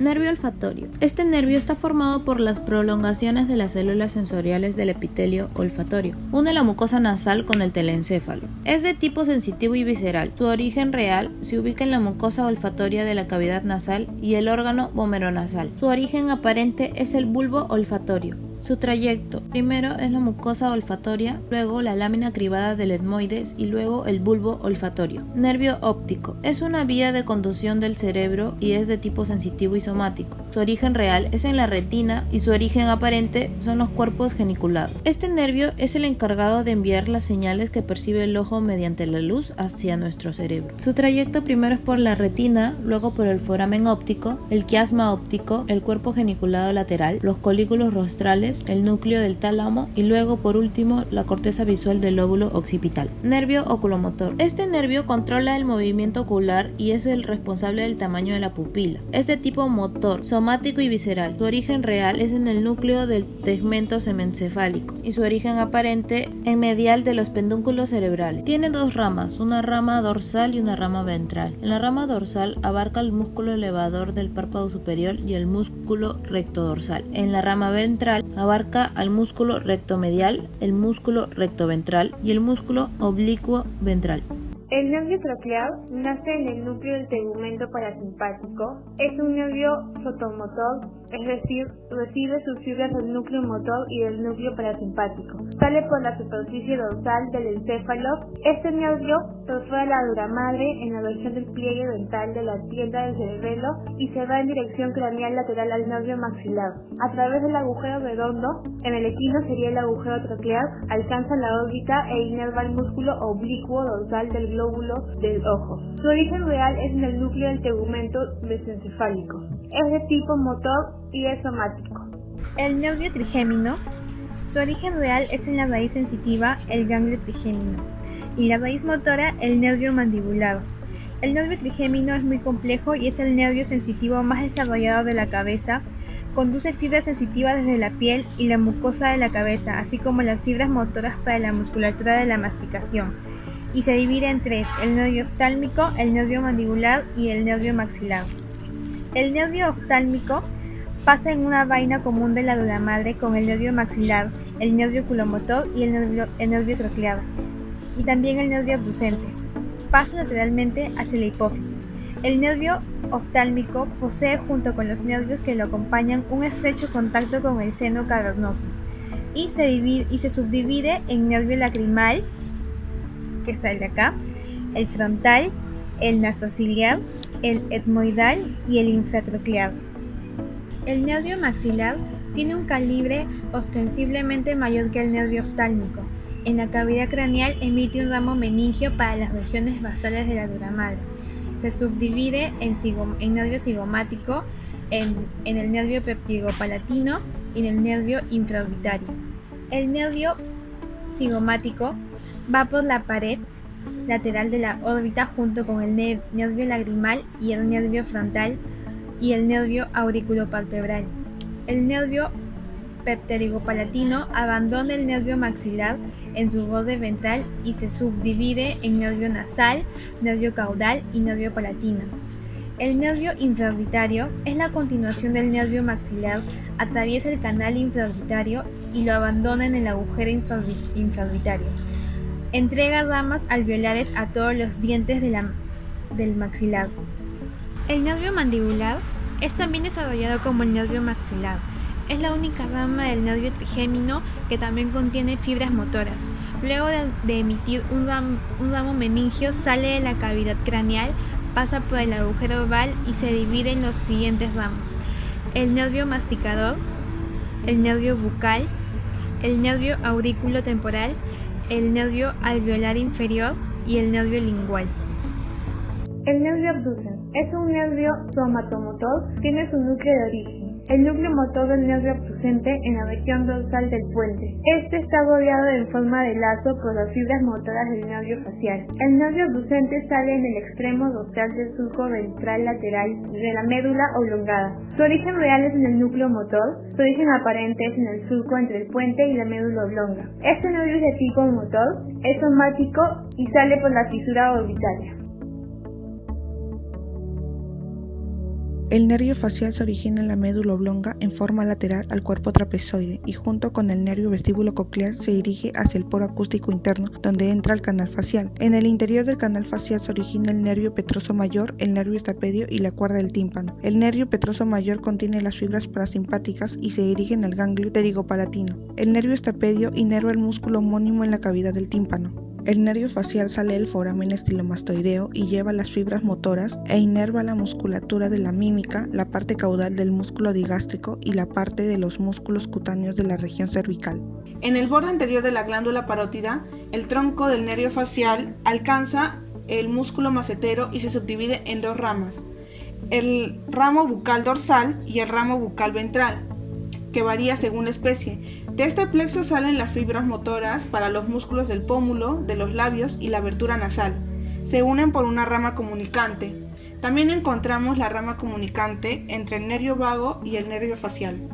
Nervio olfatorio. Este nervio está formado por las prolongaciones de las células sensoriales del epitelio olfatorio. Une la mucosa nasal con el telencéfalo. Es de tipo sensitivo y visceral. Su origen real se ubica en la mucosa olfatoria de la cavidad nasal y el órgano vomeronasal. Su origen aparente es el bulbo olfatorio. Su trayecto: primero es la mucosa olfatoria, luego la lámina cribada del etmoides y luego el bulbo olfatorio. Nervio óptico. Es una vía de conducción del cerebro y es de tipo sensitivo y somático. Su origen real es en la retina y su origen aparente son los cuerpos geniculados. Este nervio es el encargado de enviar las señales que percibe el ojo mediante la luz hacia nuestro cerebro. Su trayecto primero es por la retina, luego por el foramen óptico, el quiasma óptico, el cuerpo geniculado lateral, los colículos rostrales, el núcleo del tálamo y luego por último la corteza visual del lóbulo occipital. Nervio oculomotor. Este nervio controla el movimiento ocular y es el responsable del tamaño de la pupila. Es de tipo motor, somático y visceral. Su origen real es en el núcleo del tegmento semencefálico y su origen aparente en medial de los pedúnculos cerebrales. Tiene dos ramas, una rama dorsal y una rama ventral. En la rama dorsal abarca el músculo elevador del párpado superior y el músculo rectodorsal. En la rama ventral abarca al músculo rectomedial, el músculo rectoventral y el músculo oblicuo ventral. El nervio trocleado nace en el núcleo del tegumento parasimpático. Es un nervio fotomotor, es decir, recibe sus fibras del núcleo motor y del núcleo parasimpático. Sale por la superficie dorsal del encéfalo. Este nervio perfora la dura madre en la región del pliegue ventral de la tienda del cerebelo y se va en dirección craneal lateral al nervio maxilar. A través del agujero redondo, en el equino sería el agujero troclear, alcanza la órbita e inerva el músculo oblicuo dorsal del glóbulo del ojo. Su origen real es en el núcleo del tegumento mesencefálico. Es de tipo motor y es somático. El nervio trigémino. Su origen real es en la raíz sensitiva, el ganglio trigémino, y la raíz motora, el nervio mandibular. El nervio trigémino es muy complejo y es el nervio sensitivo más desarrollado de la cabeza. Conduce fibras sensitivas desde la piel y la mucosa de la cabeza, así como las fibras motoras para la musculatura de la masticación. Y se divide en tres: el nervio oftálmico, el nervio mandibular y el nervio maxilar. El nervio oftálmico pasa en una vaina común de la dura madre con el nervio maxilar, el nervio oculomotor y el nervio troclear, y también el nervio abducente. Pasa lateralmente hacia la hipófisis. El nervio oftálmico posee junto con los nervios que lo acompañan un estrecho contacto con el seno cavernoso y se subdivide en nervio lacrimal, que está el de acá, el frontal, el nasociliar, el etmoidal y el infratroclear. El nervio maxilar tiene un calibre ostensiblemente mayor que el nervio oftálmico. En la cavidad craneal emite un ramo meningio para las regiones basales de la dura madre. Se subdivide en nervio cigomático, en el nervio peptigopalatino y en el nervio infraorbitario. El nervio cigomático va por la pared lateral de la órbita junto con el nervio lagrimal y el nervio frontal y el nervio auriculopalpebral. El nervio pepterigopalatino abandona el nervio maxilar en su borde ventral y se subdivide en nervio nasal, nervio caudal y nervio palatino. El nervio infraorbitario es la continuación del nervio maxilar, atraviesa el canal infraorbitario y lo abandona en el agujero infraorbitario. Entrega ramas alveolares a todos los dientes del maxilar. El nervio mandibular es también desarrollado como el nervio maxilar. Es la única rama del nervio trigémino que también contiene fibras motoras. Luego de emitir un ramo meningio, sale de la cavidad craneal, pasa por el agujero oval y se divide en los siguientes ramos: el nervio masticador, el nervio bucal, el nervio auriculotemporal, el nervio alveolar inferior y el nervio lingual. El nervio abducens es un nervio somatomotor, tiene su núcleo de origen. El núcleo motor del nervio abducente en la región dorsal del puente. Este está rodeado en forma de lazo por las fibras motoras del nervio facial. El nervio abducente sale en el extremo dorsal del surco ventral lateral de la médula oblongada. Su origen real es en el núcleo motor, su origen aparente es en el surco entre el puente y la médula oblonga. Este nervio es de tipo motor, es somático y sale por la fisura orbitaria. El nervio facial se origina en la médula oblonga en forma lateral al cuerpo trapezoide y junto con el nervio vestíbulo coclear se dirige hacia el poro acústico interno donde entra el canal facial. En el interior del canal facial se origina el nervio petroso mayor, el nervio estapedio y la cuerda del tímpano. El nervio petroso mayor contiene las fibras parasimpáticas y se dirigen al ganglio pterigopalatino. El nervio estapedio inerva el músculo homónimo en la cavidad del tímpano. El nervio facial sale del foramen estilomastoideo y lleva las fibras motoras e inerva la musculatura de la mímica, la parte caudal del músculo digástrico y la parte de los músculos cutáneos de la región cervical. En el borde anterior de la glándula parótida, el tronco del nervio facial alcanza el músculo macetero y se subdivide en dos ramas, el ramo bucal dorsal y el ramo bucal ventral, que varía según la especie. De este plexo salen las fibras motoras para los músculos del pómulo, de los labios y la abertura nasal. Se unen por una rama comunicante. También encontramos la rama comunicante entre el nervio vago y el nervio facial.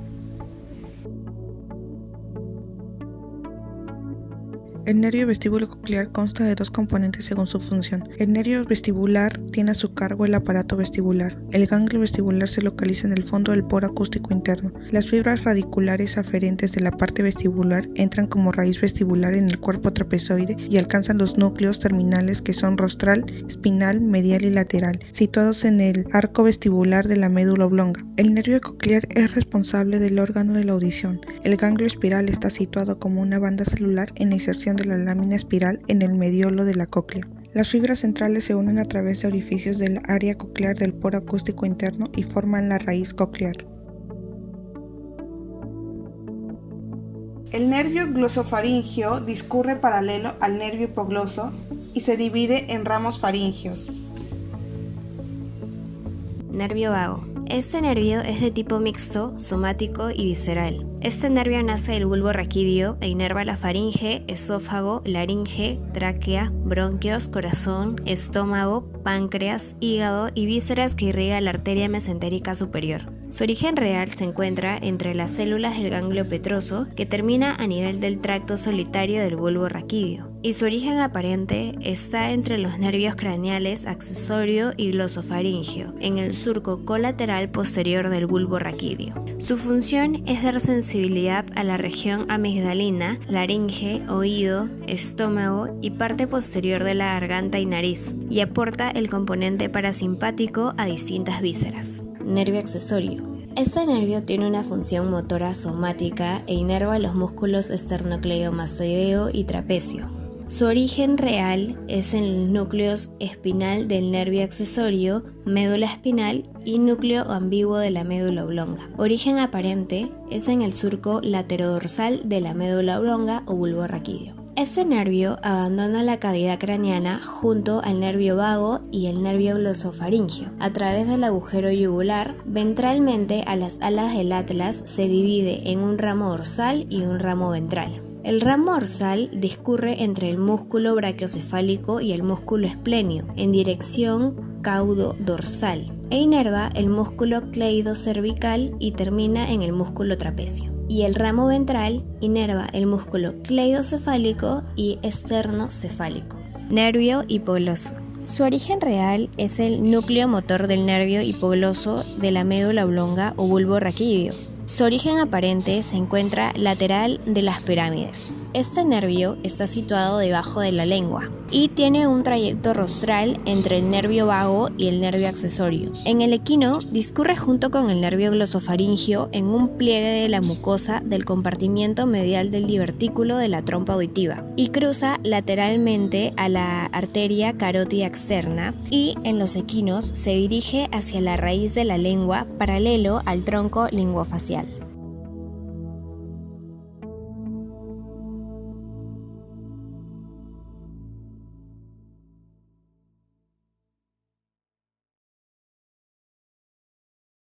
El nervio vestíbulo coclear consta de dos componentes según su función. El nervio vestibular tiene a su cargo el aparato vestibular. El ganglio vestibular se localiza en el fondo del poro acústico interno. Las fibras radiculares aferentes de la parte vestibular entran como raíz vestibular en el cuerpo trapezoide y alcanzan los núcleos terminales que son rostral, espinal, medial y lateral, situados en el arco vestibular de la médula oblonga. El nervio coclear es responsable del órgano de la audición. El ganglio espiral está situado como una banda celular en la inserción de la lámina espiral en el mediolo de la cóclea. Las fibras centrales se unen a través de orificios del área coclear del poro acústico interno y forman la raíz coclear. El nervio glosofaríngeo discurre paralelo al nervio hipogloso y se divide en ramos faringeos. Nervio vago. Este nervio es de tipo mixto, somático y visceral. Este nervio nace del bulbo raquídeo e inerva la faringe, esófago, laringe, tráquea, bronquios, corazón, estómago, páncreas, hígado y vísceras que irriga la arteria mesentérica superior. Su origen real se encuentra entre las células del ganglio petroso, que termina a nivel del tracto solitario del bulbo raquídeo, y su origen aparente está entre los nervios craneales accesorio y glosofaríngeo, en el surco colateral posterior del bulbo raquídeo. Su función es dar sensibilidad a la región amigdalina, laringe, oído, estómago y parte posterior de la garganta y nariz, y aporta el componente parasimpático a distintas vísceras. Nervio accesorio. Este nervio tiene una función motora somática e inerva los músculos esternocleidomastoideo y trapecio. Su origen real es en el núcleo espinal del nervio accesorio, médula espinal y núcleo ambiguo de la médula oblonga. Origen aparente es en el surco laterodorsal de la médula oblonga o bulbo raquídeo. Este nervio abandona la cavidad craneana junto al nervio vago y el nervio glosofaríngeo. A través del agujero yugular, ventralmente a las alas del atlas se divide en un ramo dorsal y un ramo ventral. El ramo dorsal discurre entre el músculo brachiocefálico y el músculo esplenio, en dirección caudo-dorsal, e inerva el músculo cleidocervical y termina en el músculo trapecio. Y el ramo ventral inerva el músculo cleidocefálico y esternocefálico. Nervio hipogloso. Su origen real es el núcleo motor del nervio hipogloso de la médula oblonga o bulbo raquídeo. Su origen aparente se encuentra lateral de las pirámides. Este nervio está situado debajo de la lengua y tiene un trayecto rostral entre el nervio vago y el nervio accesorio. En el equino discurre junto con el nervio glosofaríngeo en un pliegue de la mucosa del compartimiento medial del divertículo de la trompa auditiva y cruza lateralmente a la arteria carótida externa, y en los equinos se dirige hacia la raíz de la lengua paralelo al tronco linguofacial.